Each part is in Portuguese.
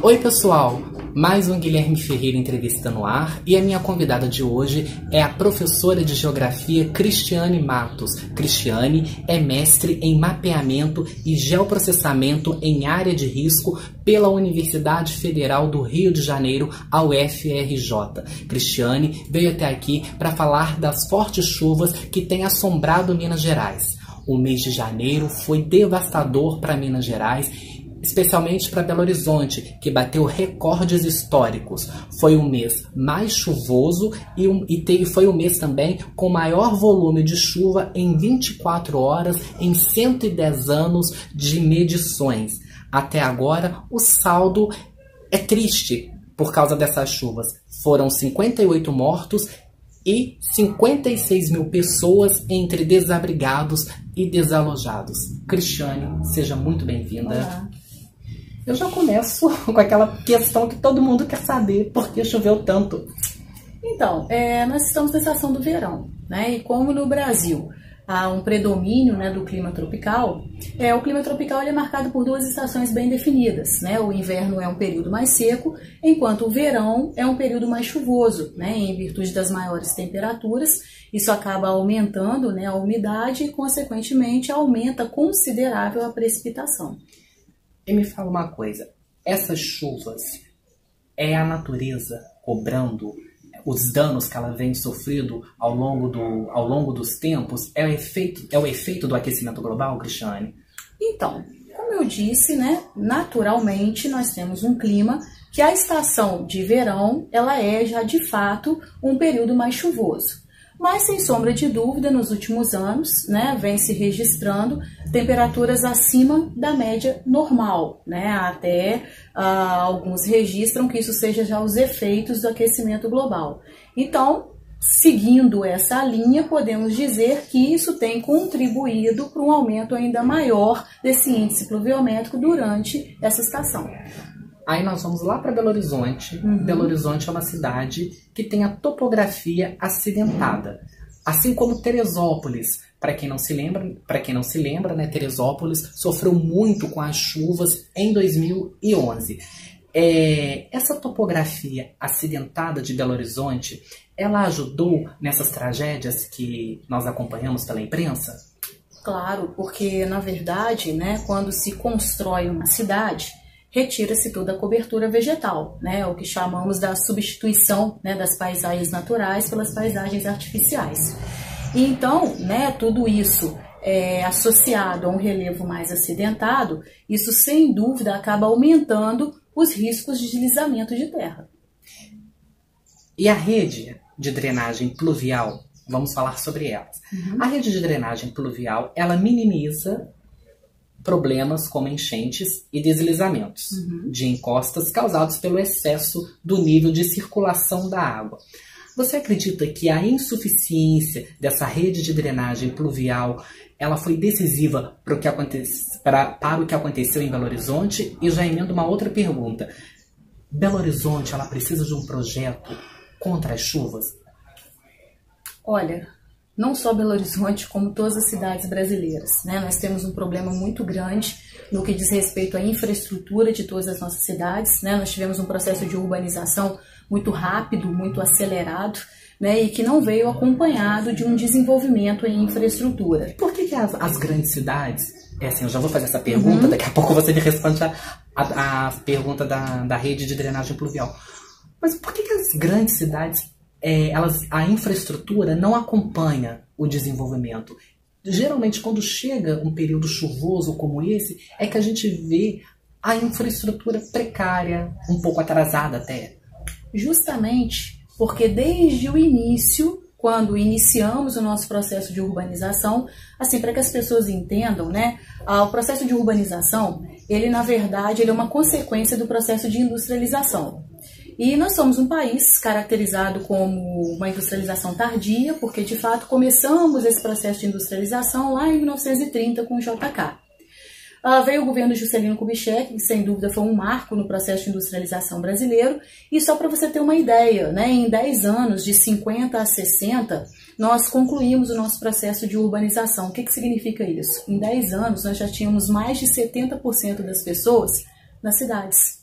Oi pessoal, mais um Guilherme Ferreira Entrevista no ar e a minha convidada de hoje é a professora de Geografia Cristiane Matos. Cristiane é mestre em mapeamento e geoprocessamento em área de risco pela Universidade Federal do Rio de Janeiro, a UFRJ. Cristiane veio até aqui para falar das fortes chuvas que têm assombrado Minas Gerais. O mês de janeiro foi devastador para Minas Gerais, especialmente para Belo Horizonte, que bateu recordes históricos. Foi o mês mais chuvoso e foi o mês também com maior volume de chuva em 24 horas em 110 anos de medições. Até agora, o saldo é triste por causa dessas chuvas. Foram 58 mortos e 56 mil pessoas entre desabrigados e desalojados. Cristiane, seja muito bem-vinda. Olá. Eu já começo com aquela questão que todo mundo quer saber, por que choveu tanto? Então, nós estamos na estação do verão, né? E como no Brasil há um predomínio, né, do clima tropical, o clima tropical ele é marcado por duas estações bem definidas, né? O inverno é um período mais seco, enquanto o verão é um período mais chuvoso, né? Em virtude das maiores temperaturas, isso acaba aumentando, né, a umidade e, consequentemente, aumenta considerável a precipitação. E me fala uma coisa, essas chuvas é a natureza cobrando os danos que ela vem sofrendo ao longo dos tempos? É o efeito do aquecimento global, Cristiane? Então, como eu disse, né, naturalmente nós temos um clima que a estação de verão ela é já de fato um período mais chuvoso. Mas, sem sombra de dúvida, nos últimos anos, né, vem se registrando temperaturas acima da média normal, né? Até alguns registram que isso seja já os efeitos do aquecimento global. Então, seguindo essa linha, podemos dizer que isso tem contribuído para um aumento ainda maior desse índice pluviométrico durante essa estação. Aí nós vamos lá para Belo Horizonte. Belo Horizonte é uma cidade que tem a topografia acidentada. Assim como Teresópolis, para quem não se lembra, né, Teresópolis sofreu muito com as chuvas em 2011. Essa topografia acidentada de Belo Horizonte, ela ajudou nessas tragédias que nós acompanhamos pela imprensa? Claro, porque na verdade, né, quando se constrói uma cidade, retira-se toda a cobertura vegetal, né, o que chamamos da substituição, né, das paisagens naturais pelas paisagens artificiais. E então, né, tudo isso associado a um relevo mais acidentado, isso sem dúvida acaba aumentando os riscos de deslizamento de terra. E a rede de drenagem pluvial, vamos falar sobre elas. A rede de drenagem pluvial, ela minimiza problemas como enchentes e deslizamentos de encostas causados pelo excesso do nível de circulação da água. Você acredita que a insuficiência dessa rede de drenagem pluvial ela foi decisiva para o que aconteceu em Belo Horizonte? E já emendo uma outra pergunta. Belo Horizonte ela precisa de um projeto contra as chuvas? Olha, não só Belo Horizonte, como todas as cidades brasileiras, né? Nós temos um problema muito grande no que diz respeito à infraestrutura de todas as nossas cidades, né? Nós tivemos um processo de urbanização muito rápido, muito acelerado, né? E que não veio acompanhado de um desenvolvimento em infraestrutura. Por que as grandes cidades, assim, eu já vou fazer essa pergunta, daqui a pouco você me responde a pergunta da rede de drenagem pluvial, mas por que as grandes cidades a infraestrutura não acompanha o desenvolvimento? Geralmente, quando chega um período chuvoso como esse, é que a gente vê a infraestrutura precária, um pouco atrasada até. Justamente porque desde o início, quando iniciamos o nosso processo de urbanização, assim, para que as pessoas entendam, né, o processo de urbanização, ele na verdade ele é uma consequência do processo de industrialização. E nós somos um país caracterizado como uma industrialização tardia, porque de fato começamos esse processo de industrialização lá em 1930 com o JK. Veio o governo Juscelino Kubitschek, que sem dúvida foi um marco no processo de industrialização brasileiro, e só para você ter uma ideia, né, em 10 anos, de 50 a 60, nós concluímos o nosso processo de urbanização. O que significa isso? Em 10 anos, nós já tínhamos mais de 70% das pessoas nas cidades.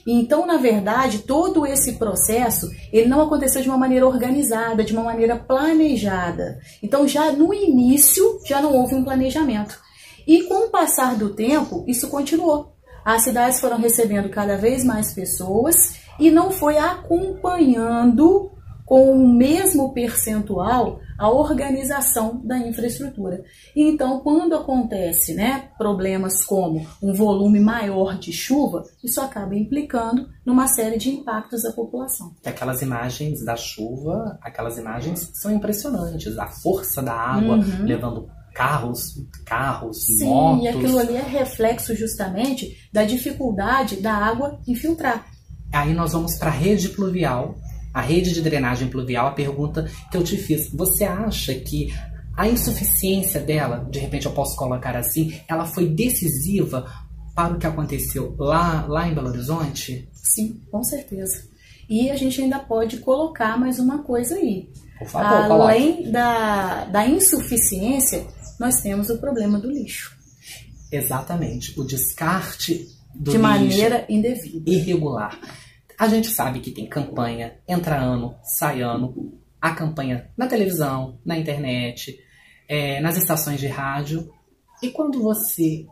Então, na verdade, todo esse processo, ele não aconteceu de uma maneira organizada, de uma maneira planejada. Então, já no início, já não houve um planejamento. E com o passar do tempo, isso continuou. As cidades foram recebendo cada vez mais pessoas e não foi acompanhando com o mesmo percentual a organização da infraestrutura. E então, quando acontece, problemas como um volume maior de chuva, isso acaba implicando numa série de impactos à população. Aquelas imagens da chuva, aquelas imagens são impressionantes. A força da água levando carros, Sim, motos. E aquilo ali é reflexo justamente da dificuldade da água infiltrar. Aí nós vamos para a rede pluvial. A rede de drenagem pluvial, a pergunta que eu te fiz, você acha que a insuficiência dela, de repente eu posso colocar assim, ela foi decisiva para o que aconteceu lá em Belo Horizonte? Sim, com certeza. E a gente ainda pode colocar mais uma coisa aí. Por favor, além da insuficiência, nós temos o problema do lixo. Exatamente, o descarte do de lixo maneira indevida. Irregular. A gente sabe que tem campanha, entra ano, sai ano, a campanha na televisão, na internet, nas estações de rádio. E quando você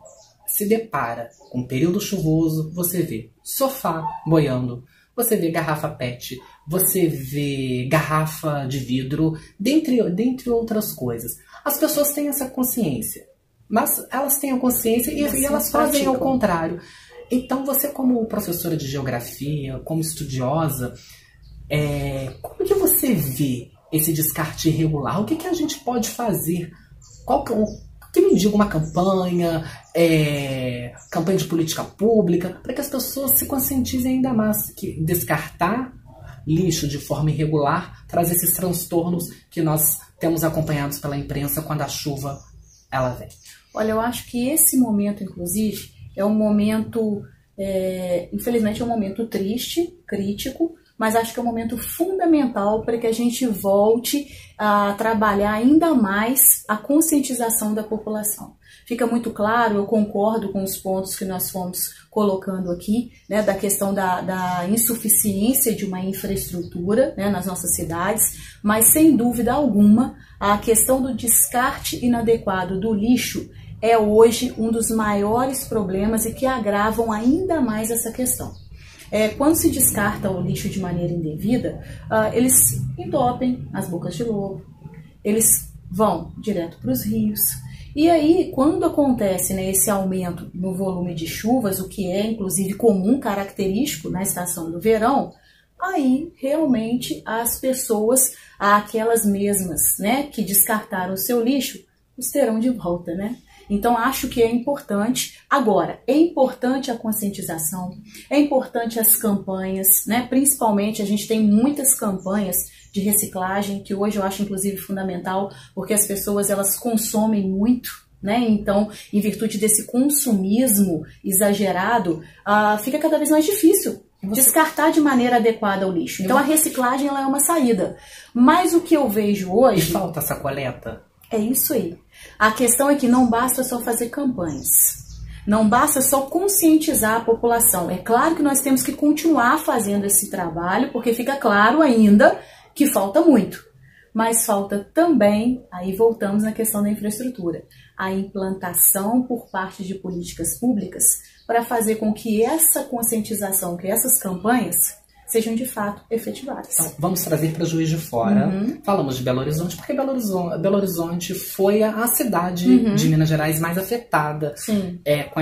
se depara com um período chuvoso, você vê sofá boiando, você vê garrafa PET, você vê garrafa de vidro, dentre outras coisas. As pessoas têm essa consciência, mas elas têm a consciência e elas fazem ao contrário. Então, você como professora de geografia, como estudiosa, como que você vê esse descarte irregular? O que a gente pode fazer? Que me diga uma campanha de política pública, para que as pessoas se conscientizem ainda mais que descartar lixo de forma irregular traz esses transtornos que nós temos acompanhados pela imprensa quando a chuva ela vem. Olha, eu acho que esse momento, inclusive, é um momento, infelizmente é um momento triste, crítico, mas acho que é um momento fundamental para que a gente volte a trabalhar ainda mais a conscientização da população. Fica muito claro, eu concordo com os pontos que nós fomos colocando aqui, da questão da insuficiência de uma infraestrutura nas nossas cidades, mas sem dúvida alguma a questão do descarte inadequado do lixo é hoje um dos maiores problemas e que agravam ainda mais essa questão. Quando se descarta o lixo de maneira indevida, eles entopem as bocas de lobo, eles vão direto para os rios. E aí, quando acontece esse aumento no volume de chuvas, o que é inclusive comum, característico na estação do verão, aí realmente as pessoas, aquelas mesmas que descartaram o seu lixo, os terão de volta, Então, acho que é importante. Agora, é importante a conscientização, é importante as campanhas, Principalmente, a gente tem muitas campanhas de reciclagem, que hoje eu acho, inclusive, fundamental, porque as pessoas, elas consomem muito, Então, em virtude desse consumismo exagerado, fica cada vez mais difícil descartar de maneira adequada o lixo. Então, a reciclagem ela é uma saída. Mas o que eu vejo hoje... E falta essa coleta? É isso aí. A questão é que não basta só fazer campanhas, não basta só conscientizar a população. É claro que nós temos que continuar fazendo esse trabalho, porque fica claro ainda que falta muito. Mas falta também, aí voltamos na questão da infraestrutura, a implantação por parte de políticas públicas para fazer com que essa conscientização, que essas campanhas sejam de fato efetivadas. Então, vamos trazer para Juiz de Fora. Falamos de Belo Horizonte, porque Belo Horizonte foi a cidade de Minas Gerais mais afetada com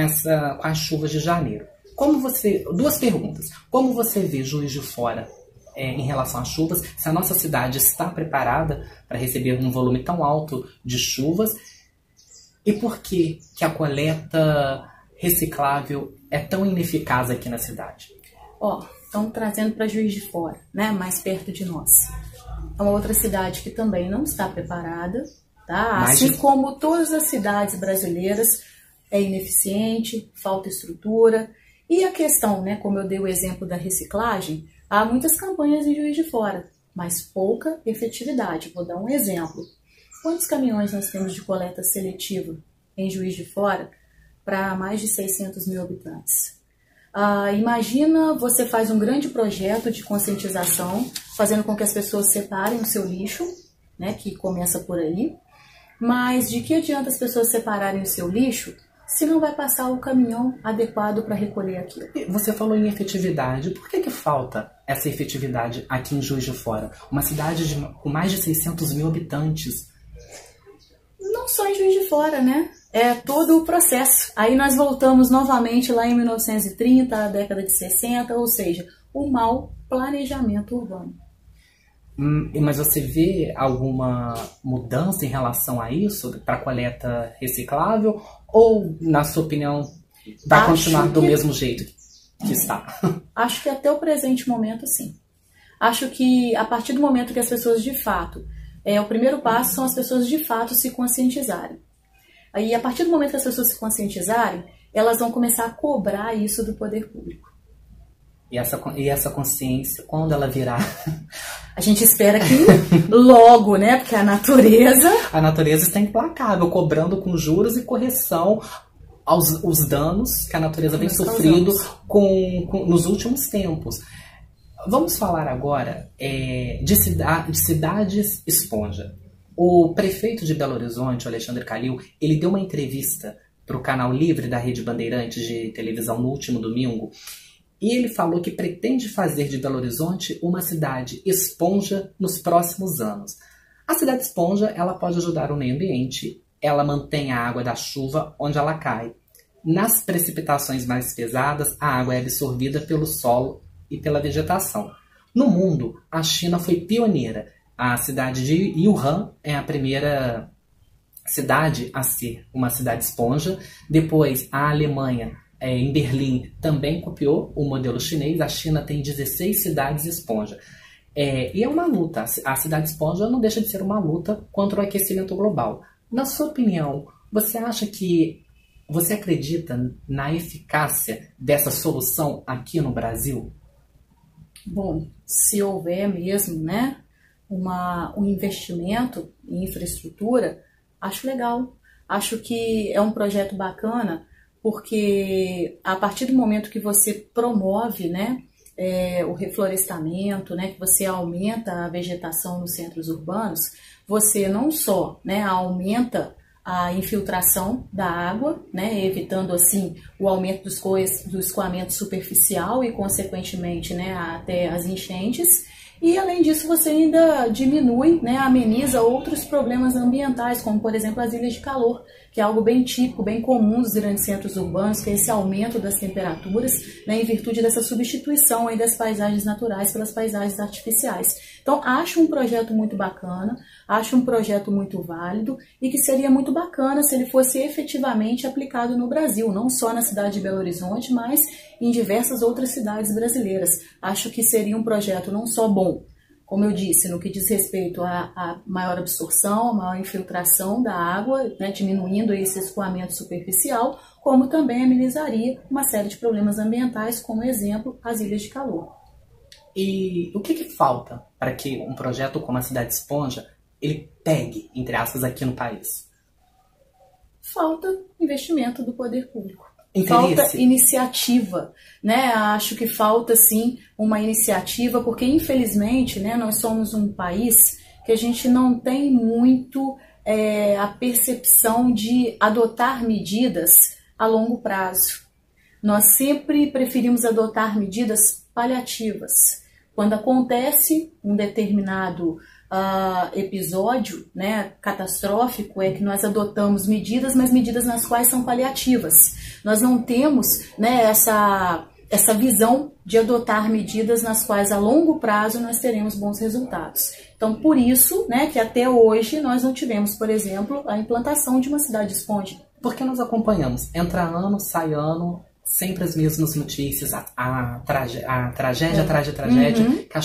as chuvas de janeiro. Duas perguntas. Como você vê Juiz de Fora em relação às chuvas? Se a nossa cidade está preparada para receber um volume tão alto de chuvas? E por que a coleta reciclável é tão ineficaz aqui na cidade? Estão trazendo para Juiz de Fora, mais perto de nós. É uma outra cidade que também não está preparada, tá? Assim como todas as cidades brasileiras, é ineficiente, falta estrutura. E a questão, como eu dei o exemplo da reciclagem, há muitas campanhas em Juiz de Fora, mas pouca efetividade. Vou dar um exemplo. Quantos caminhões nós temos de coleta seletiva em Juiz de Fora para mais de 600 mil habitantes? Imagina você faz um grande projeto de conscientização, fazendo com que as pessoas separem o seu lixo, né, que começa por aí. Mas de que adianta as pessoas separarem o seu lixo se não vai passar o caminhão adequado para recolher aquilo? Você falou em efetividade. Por que falta essa efetividade aqui em Juiz de Fora? Uma cidade com mais de 600 mil habitantes. Não só em Juiz de Fora, né? É todo o processo. Aí nós voltamos novamente lá em 1930, a década de 60, ou seja, o mau planejamento urbano. Mas você vê alguma mudança em relação a isso para coleta reciclável? Ou, na sua opinião, vai continuar do mesmo jeito que está? Acho que até o presente momento, sim. Acho que a partir do momento que as pessoas de fato... o primeiro passo são as pessoas de fato se conscientizarem. Aí, a partir do momento que as pessoas se conscientizarem, elas vão começar a cobrar isso do poder público. E essa consciência, quando ela virá? A gente espera que logo, né? Porque a natureza... A natureza está implacável, cobrando com juros e correção os danos que a natureza vem sofrendo nos últimos tempos. Vamos falar agora de cidades esponja. O prefeito de Belo Horizonte, Alexandre Calil, ele deu uma entrevista para o canal Livre da Rede Bandeirantes de televisão no último domingo, e ele falou que pretende fazer de Belo Horizonte uma cidade esponja nos próximos anos. A cidade esponja, ela pode ajudar o meio ambiente, ela mantém a água da chuva onde ela cai. Nas precipitações mais pesadas, a água é absorvida pelo solo e pela vegetação. No mundo, a China foi pioneira. A cidade de Wuhan é a primeira cidade a ser uma cidade esponja. Depois, a Alemanha, em Berlim, também copiou o modelo chinês. A China tem 16 cidades esponja. E é uma luta. A cidade esponja não deixa de ser uma luta contra o aquecimento global. Na sua opinião, você acredita na eficácia dessa solução aqui no Brasil? Bom, se houver mesmo, né, um investimento em infraestrutura, acho legal. Acho que é um projeto bacana, porque a partir do momento que você promove, né, o reflorestamento, né, que você aumenta a vegetação nos centros urbanos, você não só, né, aumenta a infiltração da água, né, evitando assim o aumento do escoamento superficial e, consequentemente, né, até as enchentes. E, além disso, você ainda diminui, né, ameniza outros problemas ambientais, como, por exemplo, as ilhas de calor, que é algo bem típico, bem comum dos grandes centros urbanos, que é esse aumento das temperaturas, né, em virtude dessa substituição aí das paisagens naturais pelas paisagens artificiais. Então, acho um projeto muito bacana, acho um projeto muito válido e que seria muito bacana se ele fosse efetivamente aplicado no Brasil, não só na cidade de Belo Horizonte, mas em diversas outras cidades brasileiras. Acho que seria um projeto não só bom, como eu disse, no que diz respeito à maior absorção, à maior infiltração da água, né, diminuindo esse escoamento superficial, como também amenizaria uma série de problemas ambientais, como exemplo, as ilhas de calor. E o que falta para que um projeto como a Cidade Esponja ele pegue, entre aspas, aqui no país? Falta investimento do poder público. Interesse. Falta iniciativa, né? Acho que falta sim uma iniciativa, porque infelizmente, né, nós somos um país que a gente não tem muito a percepção de adotar medidas a longo prazo. Nós sempre preferimos adotar medidas paliativas. Quando acontece um determinado episódio, né, catastrófico, é que nós adotamos medidas, mas medidas nas quais são paliativas. Nós não temos, né, essa visão de adotar medidas nas quais a longo prazo nós teremos bons resultados. Então, por isso, né, que até hoje nós não tivemos, por exemplo, a implantação de uma cidade esponja. Porque nós acompanhamos, entra ano, sai ano, sempre as mesmas notícias, a tragédia atrás de tragédia, que a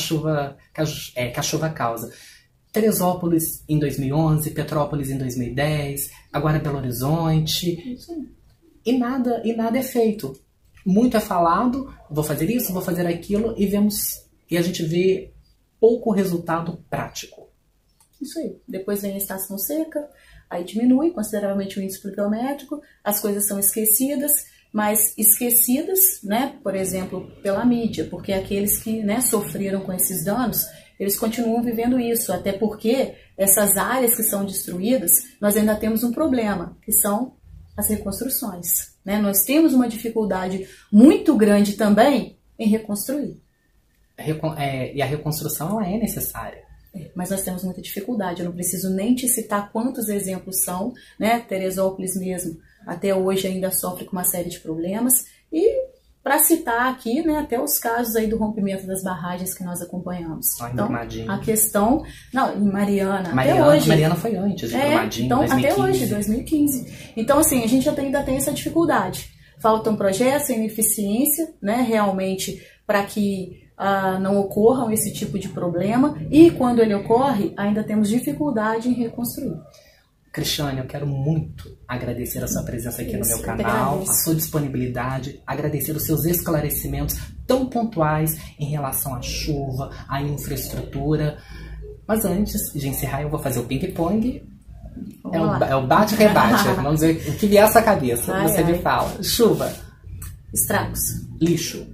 chuva causa. Teresópolis em 2011, Petrópolis em 2010, agora Belo Horizonte. E nada é feito. Muito é falado, vou fazer isso, vou fazer aquilo, e a gente vê pouco resultado prático. Isso aí. Depois vem a estação seca, aí diminui consideravelmente o índice pluviométrico, as coisas são esquecidas, mas esquecidas, né, por exemplo, pela mídia, porque aqueles que, né, sofreram com esses danos, eles continuam vivendo isso, até porque essas áreas que são destruídas, nós ainda temos um problema, que são as reconstruções, né? Nós temos uma dificuldade muito grande também em reconstruir. E a reconstrução ela é necessária. Mas nós temos muita dificuldade, eu não preciso nem te citar quantos exemplos são, né? Teresópolis mesmo, até hoje ainda sofre com uma série de problemas, e para citar aqui, né, até os casos aí do rompimento das barragens que nós acompanhamos. Então, a questão... Não, em Mariana, até hoje... Mariana foi antes de Brumadinho, então, 2015. até hoje, 2015. Então, assim, a gente ainda tem essa dificuldade. Faltam projetos, ineficiência, né, realmente, para que não ocorram esse tipo de problema. E quando ele ocorre, ainda temos dificuldade em reconstruir. Cristiane, eu quero muito agradecer a sua presença aqui no meu canal, a sua disponibilidade, agradecer os seus esclarecimentos tão pontuais em relação à chuva, à infraestrutura. Mas antes de encerrar, eu vou fazer o ping-pong. É o bate-rebate. Vamos ver o que vier à sua cabeça. Você me fala. Chuva. Estragos. Lixo.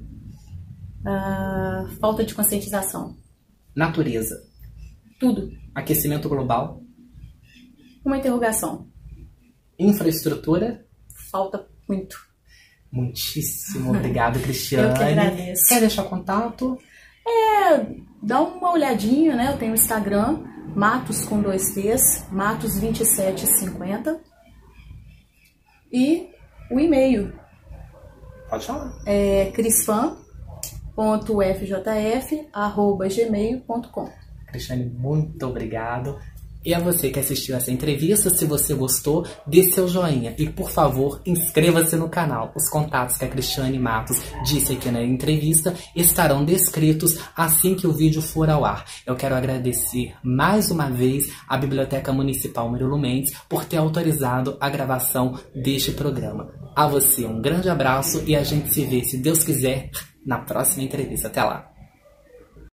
Falta de conscientização. Natureza. Tudo. Aquecimento global. Uma interrogação. Infraestrutura. Falta muito. Muitíssimo obrigado, Cristiane. Eu que agradeço. Quer deixar contato? Dá uma olhadinha, né? Eu tenho o Instagram, Matos com 2 T's, Matos2750. E o e-mail. Pode falar. É crisfan.fjf@gmail.com. Cristiane, muito obrigado. E a você que assistiu essa entrevista, se você gostou, dê seu joinha e, por favor, inscreva-se no canal. Os contatos que a Cristiane Matos disse aqui na entrevista estarão descritos assim que o vídeo for ao ar. Eu quero agradecer mais uma vez à Biblioteca Municipal Murilo Mendes por ter autorizado a gravação deste programa. A você um grande abraço e a gente se vê, se Deus quiser, na próxima entrevista. Até lá!